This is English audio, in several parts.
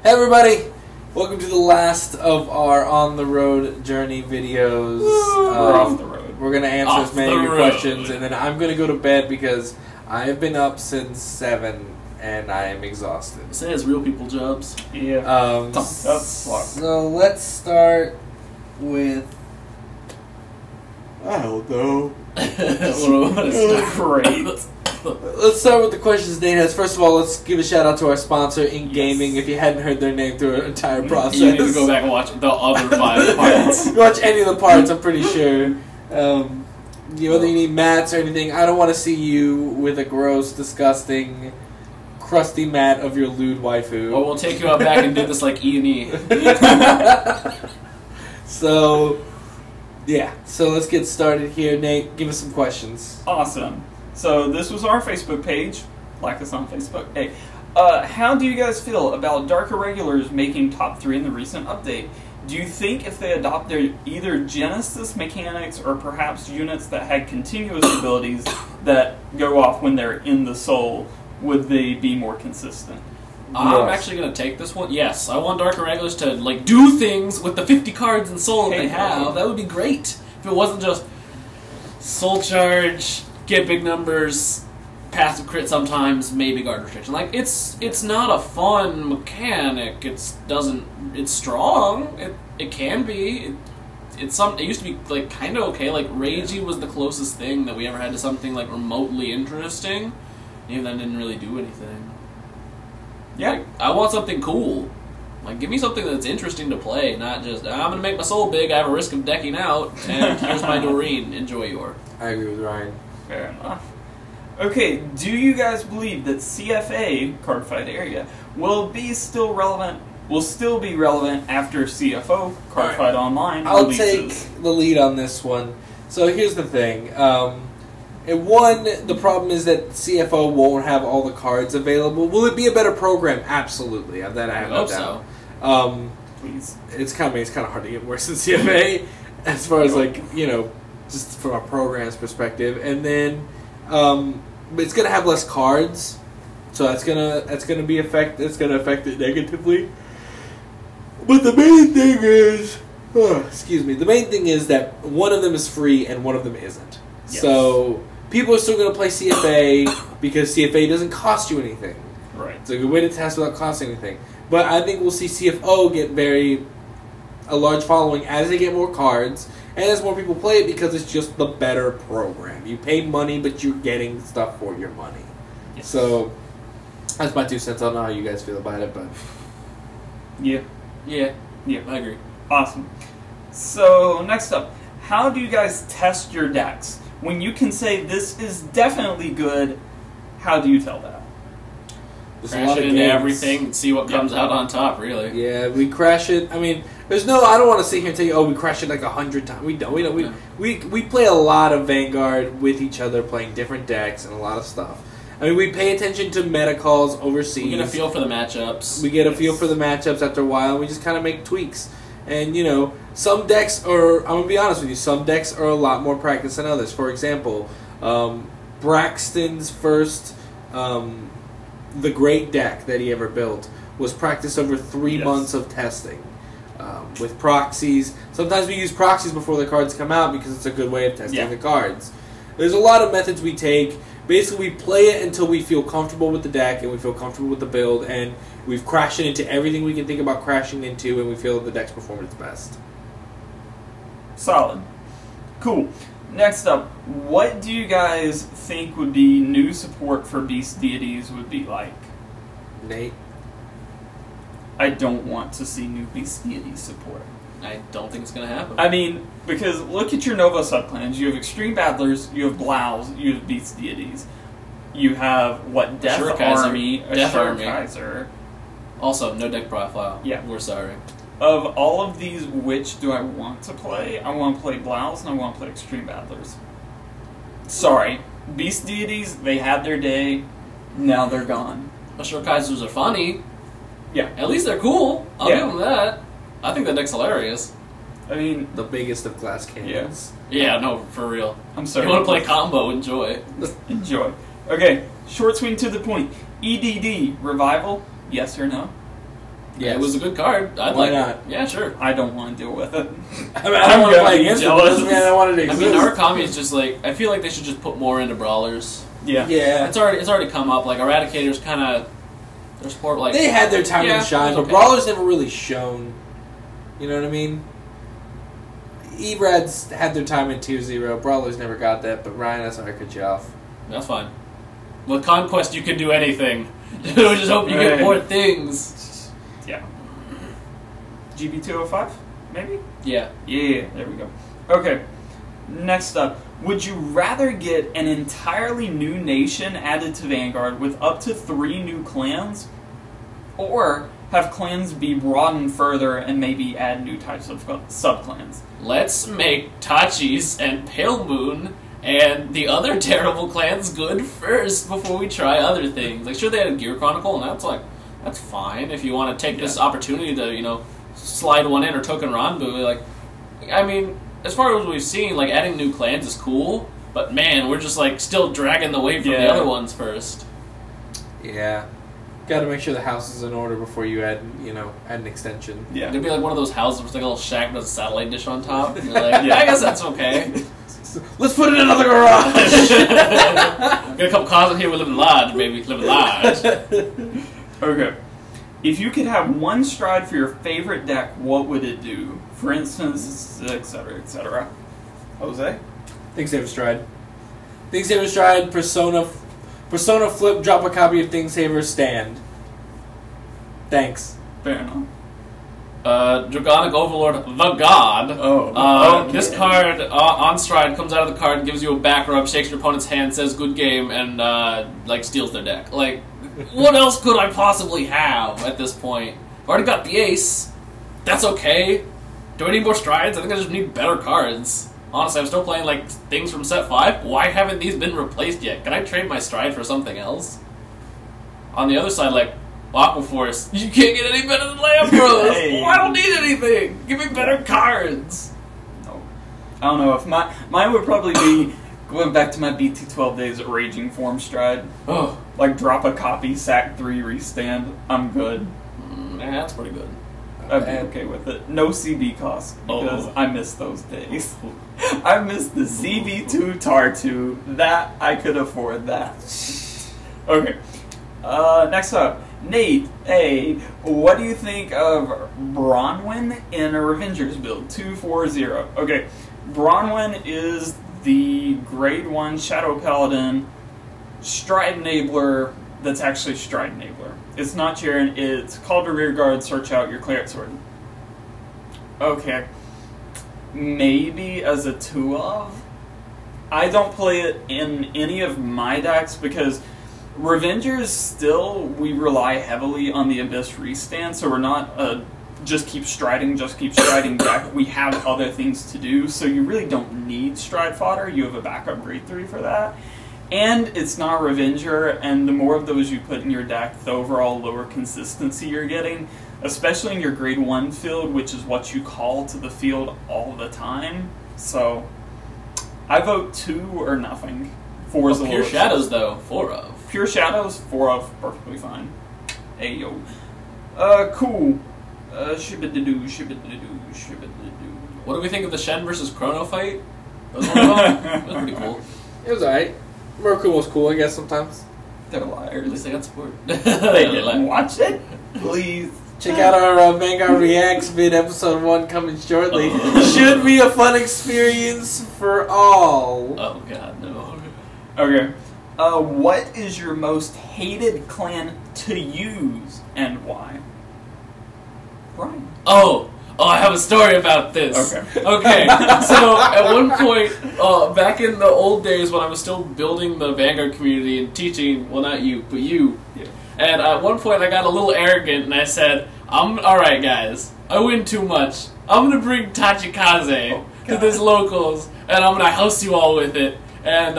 Hey everybody! Welcome to the last of our on the road journey videos. We're off the road. We're going to answer as many of your questions, and then I'm going to go to bed because I have been up since 7 and I am exhausted. Say it's real people jobs. Yeah. So let's start with... I don't know. Great. Let's start with the questions Nate has. First of all, let's give a shout out to our sponsor, In Gaming. If you hadn't heard their name through our entire process, You need to go back and watch the other 5 parts. Watch any of the parts, I'm pretty sure. Whether you need mats or anything, I don't want to see you with a gross, disgusting, crusty mat of your lewd waifu. Or we'll take you out back and do this like E&E. So, yeah. So let's get started here. Nate, give us some questions. Awesome. So this was our Facebook page. Like us on Facebook. Hey, how do you guys feel about Dark Irregulars making top 3 in the recent update? Do you think if they adopt their either Genesis mechanics or perhaps units that had continuous abilities that go off when they're in the soul, would they be more consistent? I'm actually going to take this one. Yes, I want Dark Irregulars to like do things with the 50 cards in soul that they have. That would be great. If it wasn't just soul charge, get big numbers, passive crit sometimes, maybe guard restriction. Like it's not a fun mechanic. It's strong. It can be. It used to be like kind of okay. Like Ragey was the closest thing that we ever had to something like remotely interesting. Even then, didn't really do anything. Yeah, like, I want something cool. Like, give me something that's interesting to play, not just, I'm going to make my soul big, I have a risk of decking out, and here's my Doreen, enjoy your. I agree with Ryan. Fair enough. Okay, do you guys believe that CFA, Cardfight Area, will still be relevant after CFO, Cardfight Online, I'll releases? take the lead on this one. So here's the thing. The problem is that CFO won't have all the cards available. Will it be a better program? Absolutely. That I have no doubt. So. Please. It's kind of hard to get worse than CFA as far as just from a program's perspective. And then it's going to have less cards, so that's going to affect it negatively. But the main thing is, the main thing is that one of them is free and one of them isn't. Yes. So people are still going to play CFA because CFA doesn't cost you anything. Right. It's a good way to test without costing anything. But I think we'll see CFO get a large following as they get more cards and as more people play it because it's just the better program. You pay money, but you're getting stuff for your money. Yes. So that's my 2 cents. I don't know how you guys feel about it, but yeah, I agree. Awesome. So next up, how do you guys test your decks? When you can say this is definitely good, how do you tell that? Crash it into everything and see what comes out on top, really. Yeah, we crash it. I mean, I don't want to sit here and tell you, we crash it like 100 times. We don't. We play a lot of Vanguard with each other, playing different decks and a lot of stuff. I mean, we pay attention to meta calls overseas. We get a feel for the matchups. We get a feel for the matchups after a while, and we just kind of make tweaks. And, some decks are, I'm going to be honest with you, some decks are a lot more practice than others. For example, Braxton's first, the great deck that he ever built was practiced over 3 months of testing with proxies. Sometimes we use proxies before the cards come out because it's a good way of testing the cards. There's a lot of methods we take. Basically, we play it until we feel comfortable with the deck and we feel comfortable with the build, and we've crashed it into everything we can think about crashing into, and we feel that the deck's performing its best. Solid. Cool. Next up, what do you guys think would be new support for Beast Deities would be like? Nate? I don't want to see new Beast Deities support. I don't think it's going to happen. I mean, because look at your Nova subclans. You have Extreme Battlers, you have Blouse, you have Beast Deities. You have, Death Army, Death Army. Kaiser. Also, no deck profile. Yeah. We're sorry. Of all of these, which do I want to play? I want to play Blouse and I want to play Extreme Battlers. Sorry. Beast Deities, they had their day. Now they're gone. Ashur Kaisers are funny. Yeah. At least they're cool. I'll give them that. I think that deck's hilarious. I mean, the biggest of glass cannons. Yeah, no, for real. I'm sorry. You want to play combo, enjoy. Enjoy. Okay, short swing to the point. EDD, revival, yes or no? Yeah, it was a good card. I'd Why like not? it. Yeah, sure. I don't want to deal with it. I mean, I don't want to play against it, but it jealous. doesn't mean I don't want it to I exist. mean, Narukami is just like, I feel like they should just put more into brawlers. Yeah. Yeah. It's already come up. Like Eradicator's kind of their sport. Like They had their time yeah, to shine, it but was okay. Brawlers never really shone. You know what I mean? E-Rads had their time in Tier 0. Brawlers never got that, but Ryan, that's how I cut you off. That's fine. With Conquest, you can do anything. We just hope you get more things. Yeah. GB205? Maybe? Yeah. Yeah, there we go. Okay, next up. Would you rather get an entirely new nation added to Vanguard with up to 3 new clans, or have clans be broadened further and maybe add new types of sub-clans? Let's make Tachis and Pale Moon and the other terrible clans good first before we try other things. Like, sure, they had a Gear Chronicle, and that's fine if you want to take this opportunity to, you know, slide one in or Token Ranbu. Like, I mean, as far as we've seen, like, adding new clans is cool, but man, we're just, like, still dragging the weight from the other ones first. Yeah. Got to make sure the house is in order before you add, add an extension. Yeah. It'd be like one of those houses with like a little shack with a satellite dish on top. And you're like, I guess that's okay. Let's put it in another garage! Got a couple cars in here, we live in large, baby. Live in large. Okay. If you could have one stride for your favorite deck, what would it do? For instance, etc., etc. Jose? Things Saver Stride. Things Saver Stride, Persona Flip, drop a copy of Things Saver Stand. Thanks. Fair enough. Dragonic Overlord, the God. Okay. This card, on stride, comes out of the card, gives you a back rub, shakes your opponent's hand, says good game, and, like, steals their deck. Like, what else could I possibly have at this point? I've already got the ace. That's okay. Do I need more strides? I think I just need better cards. Honestly, I'm still playing, like, things from set 5. Why haven't these been replaced yet? Can I trade my stride for something else? On the other side, like, Aqua Force, you can't get any better than Lamb Bros. Hey. I don't need anything. Give me better cards. No. I don't know if mine would probably be going back to my BT12 days at Raging Form Stride. Oh, Like drop a copy, sack 3, restand. I'm good. that's pretty good. I'd be okay with it. No CB cost because I miss those days. I miss the CB2 Tar2. That I could afford that. Okay. Next up. Nate, hey, what do you think of Bronwyn in a Revengers build? 240. Okay, Bronwyn is the grade 1 Shadow Paladin Stride Enabler that's actually Stride Enabler. It's not Jaren, it's called to rear guard, search out your Cleric Sword. Okay. Maybe as a 2-of? I don't play it in any of my decks because Revengers still, we rely heavily on the Abyss restand, so we're not just keep striding deck. We have other things to do, so you really don't need stride fodder. You have a backup grade 3 for that. And it's not Revenger, and the more of those you put in your deck, the overall lower consistency you're getting, especially in your grade 1 field, which is what you call to the field all the time. So, I vote 2 or nothing. 4 is a Pure little Shadows, though, 4-of. Pure Shadows, 4-of, perfectly fine. Hey, yo. Cool. Shibididoo. What do we think of the Shen versus Chrono fight? That was pretty cool. It was alright. Merkle was cool, I guess, sometimes. They're At liars. least I got support. They didn't watch it? Please. Check out our Vanguard Reacts vid, episode 1 coming shortly. Should be a fun experience for all. Oh god, no. Okay. What is your most hated clan to use, and why? Brian. Oh, I have a story about this. Okay, so at one point, back in the old days when I was still building the Vanguard community and teaching, well not you, but you, and at one point I got a little arrogant and I said, alright guys, I win too much. I'm gonna bring Tachikaze to this locals, and I'm gonna house you all with it. And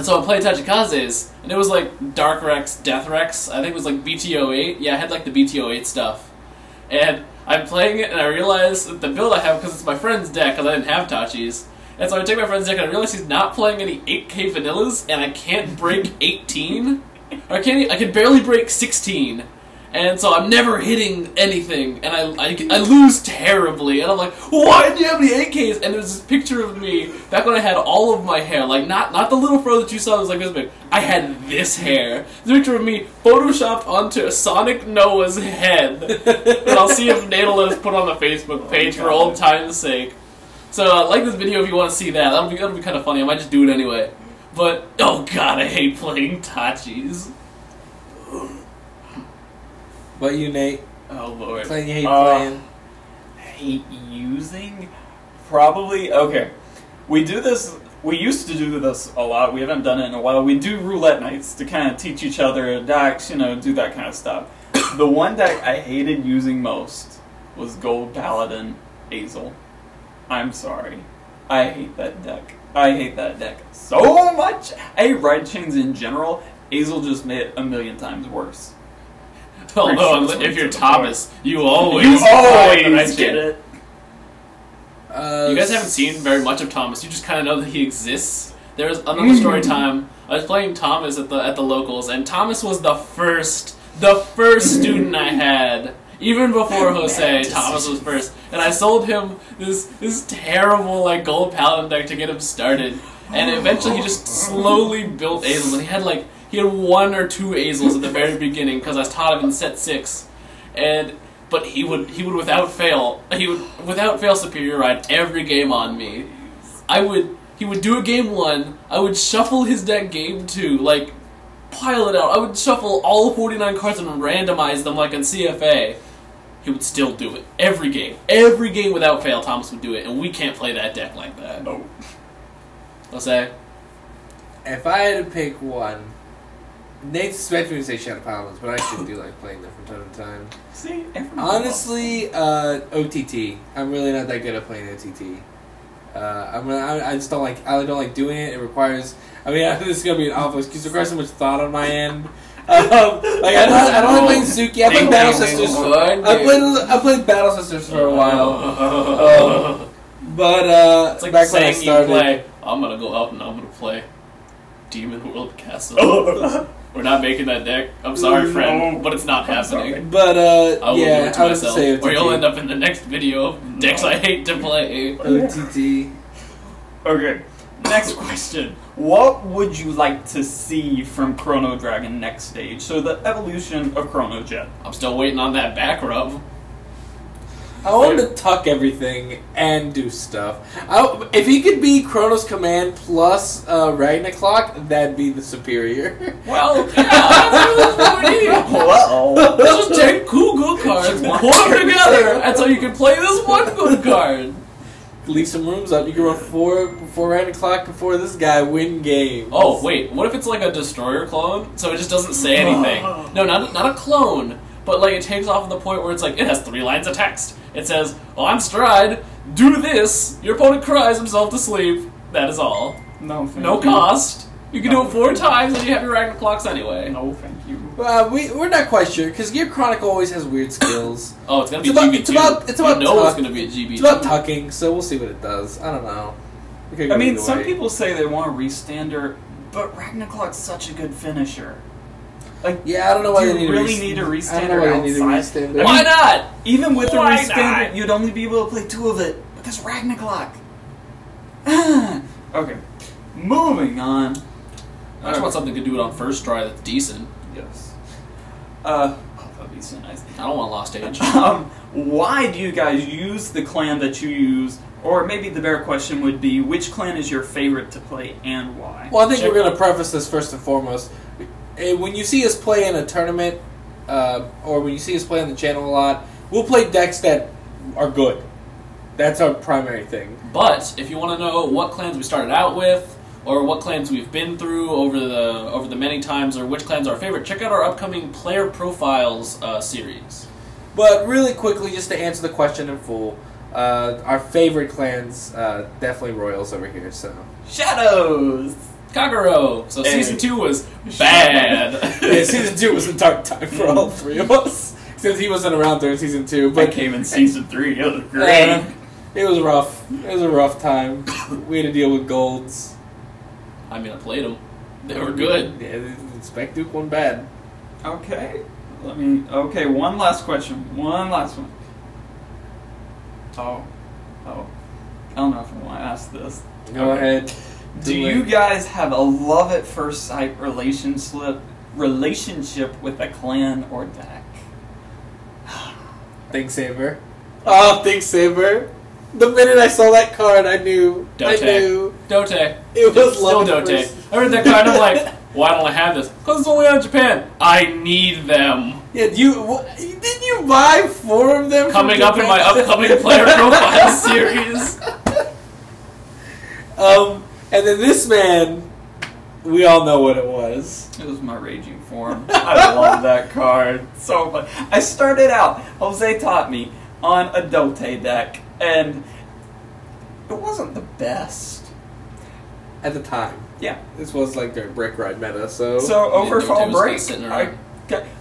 so I played Tachikaze's, and it was like Dark Rex, Death Rex, I think it was like BT08. Yeah, I had like the BT08 stuff. And I'm playing it, and I realize that the build I have, because it's my friend's deck, because I didn't have Tachi's. And so I take my friend's deck, and I realize he's not playing any 8K vanillas, and I can't break 18. I can barely break 16. And so I'm never hitting anything, and I lose terribly. And I'm like, why do you have any AKs? And there's this picture of me back when I had all of my hair, like not the little fro that you saw that was like this big. I had this hair. There's a picture of me photoshopped onto Sonic Noah's head. And I'll see if Nate will let us put on the Facebook page for old time's sake. So like this video if you want to see that. That'll be kind of funny. I might just do it anyway. But oh god, I hate playing Tachis. But you, Nate? Oh lord. Playing you hate playing? Hate using? Probably. Okay. We do this. We used to do this a lot. We haven't done it in a while. We do roulette nights to kind of teach each other decks, you know, do that kind of stuff. The one deck I hated using most was Gold Paladin Azel. I'm sorry. I hate that deck. I hate that deck so much. I hate Red Chains in general. Azel just made it a million times worse. Although, if you're Thomas, you always get it. You guys haven't seen very much of Thomas. You just kind of know that he exists. There's another story time. I was playing Thomas at the locals, and Thomas was the first student I had. Even before Jose, Thomas was first, and I sold him this terrible like gold paladin deck to get him started. And eventually, he just slowly built Azels, and he had 1 or 2 Azels at the very beginning because I taught him in set 6, but he would without fail superior ride every game on me. He would do a game 1, I would shuffle his deck game 2, like pile it out. I would shuffle all 49 cards and randomize them like in CFA. He would still do it every game without fail. Thomas would do it, and we can't play that deck like that. No. What's that? If I had to pick one, Nate expected me to say Shadow Paladins, but I actually do like playing them from time to time. See, honestly, OTT. I'm really not that good at playing OTT. I just don't like. I don't like doing it. It requires. I mean, this is gonna be an awful excuse. It requires so much thought on my end. I don't like playing Suki. I played Battle Sisters. I played Battle Sisters for a while. But it's like back saying when I started, you play. I'm gonna go out and I'm gonna play Demon World Castle. We're not making that deck. I'm sorry, friend, but it's not happening. But I will do it to I would myself, say OTT. or you'll end up in the next video of decks I hate to play. OTT. Okay, next question. What would you like to see from Chrono Dragon next stage? So the evolution of Chrono Jet. I'm still waiting on that back rub. I want him to tuck everything and do stuff. If he could be Chronos Command plus Ragnarok, that'd be the superior. Well, yeah, that's what we need. Well, just take 2 good cards, put them together, and so you can play this 1 good card. Leave some rooms up. You can run 4 Ragnarok before this guy win games. Oh, wait, what if it's like a Destroyer clone? So it just doesn't say anything. No, not a clone, but like it takes off at the point where it's like, it has 3 lines of text. It says, on stride, do this, your opponent cries himself to sleep. That is all. No, thank no you. cost. You can do it 4 times and you have your Ragnaroks anyway. No, thank you. We're not quite sure, because Gear Chronicle always has weird skills. Oh, it's going to be GB2. It's about you know it's going to be a GB2. It's about tucking, so we'll see what it does. I don't know. I mean, some people say they want a restander, but Ragnarok's such a good finisher. Like, yeah, I don't know why they really need a restander outside. Why not? Even with a restander, you'd only be able to play 2 of it because Ragnarok. Okay, moving on. I just want something to do it on first try that's decent. Yes. That'd be so nice. I don't want Lost Age. Why do you guys use the clan that you use? Or maybe the better question would be, which clan is your favorite to play and why? Well, I think we're going to preface this first and foremost. When you see us play in a tournament, or when you see us play on the channel a lot, we'll play decks that are good. That's our primary thing. But if you want to know what clans we started out with, or what clans we've been through over the many times, or which clans are our favorite, check out our upcoming Player Profiles series. But really quickly, just to answer the question in full, our favorite clans, definitely Royals over here. So Shadows! Kagero! So Season 2 was bad. Yeah, Season 2 was a dark time for all 3 of us. Since he wasn't around during Season 2. But I came in Season 3, it was great. It was rough. It was a rough time. We had to deal with golds. I mean, I played them. They were good. Yeah, Spec Duke won bad. Okay. Okay, one last question. One last one. Oh. I don't know if I want to ask this. Go ahead. Do you guys have a love at first sight relationship with a clan or deck? Think Saber. Oh, Think Saber. The minute I saw that card, I knew. Dote. I knew. Dote. It was Still love Dote. first. I read that card and I'm like, why don't I have this? Because it's only out of Japan. I need them. Yeah, didn't you buy 4 of them? Coming up in my upcoming player profile series. And then this man, we all know what it was. It was my Raging Form. I love that card so much. I started out, Jose taught me, on a Dote deck, and it wasn't the best. At the time. Yeah. This was like their Brick Ride meta, so... So, over Dote fall was break, sitting around.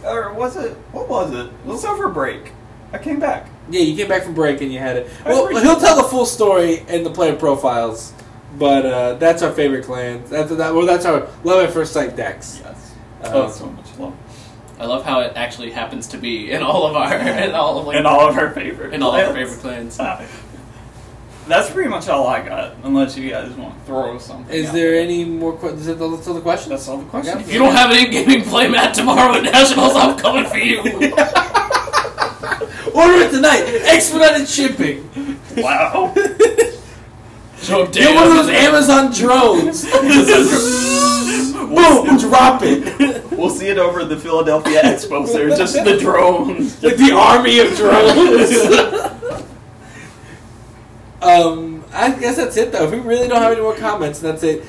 or was it, what was it? It was over break. I came back. Yeah, you came back from break and you had it. Well, he'll tell the full story in the player profiles, but that's our favorite clan. That's our love at first sight decks. Yes. So much love. I love how it actually happens to be in all of our our favorite clans. That's pretty much all I got, unless you guys want to throw something. Is there any more questions? Is that all the questions? That's all the questions. If you don't have an in-gaming playmat tomorrow at Nationals, I'm coming for you. Order it tonight. Expedited shipping. Wow. Show up Get one of those Amazon drones. Boom! Drop it. We'll see it over at the Philadelphia Expo. So they're just the drones. Like the army of drones. I guess that's it, though. If we really don't have any more comments, that's it.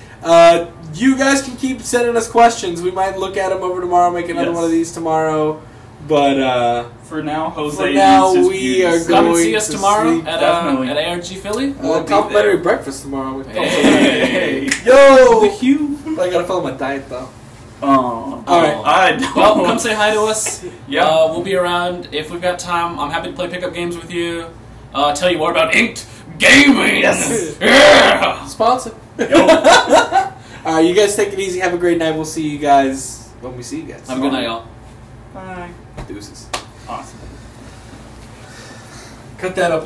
You guys can keep sending us questions. We might look at them over tomorrow, make another one of these tomorrow. But for now, Jose. For now, we are come and going see us to tomorrow sleep. at ARG Philly. We'll Complimentary breakfast tomorrow. Hey. Yo! The Hugh. But I gotta follow my diet, though. Oh. Alright. I don't. Well, come say hi to us. Yeah. We'll be around if we've got time. I'm happy to play pickup games with you. Tell you more about Inked Gaming. Yes. Yeah. Sponsor. Alright, you guys take it easy. Have a great night. We'll see you guys when we see you guys. Have a good night, y'all. Bye. Deuces. Awesome. Cut that up.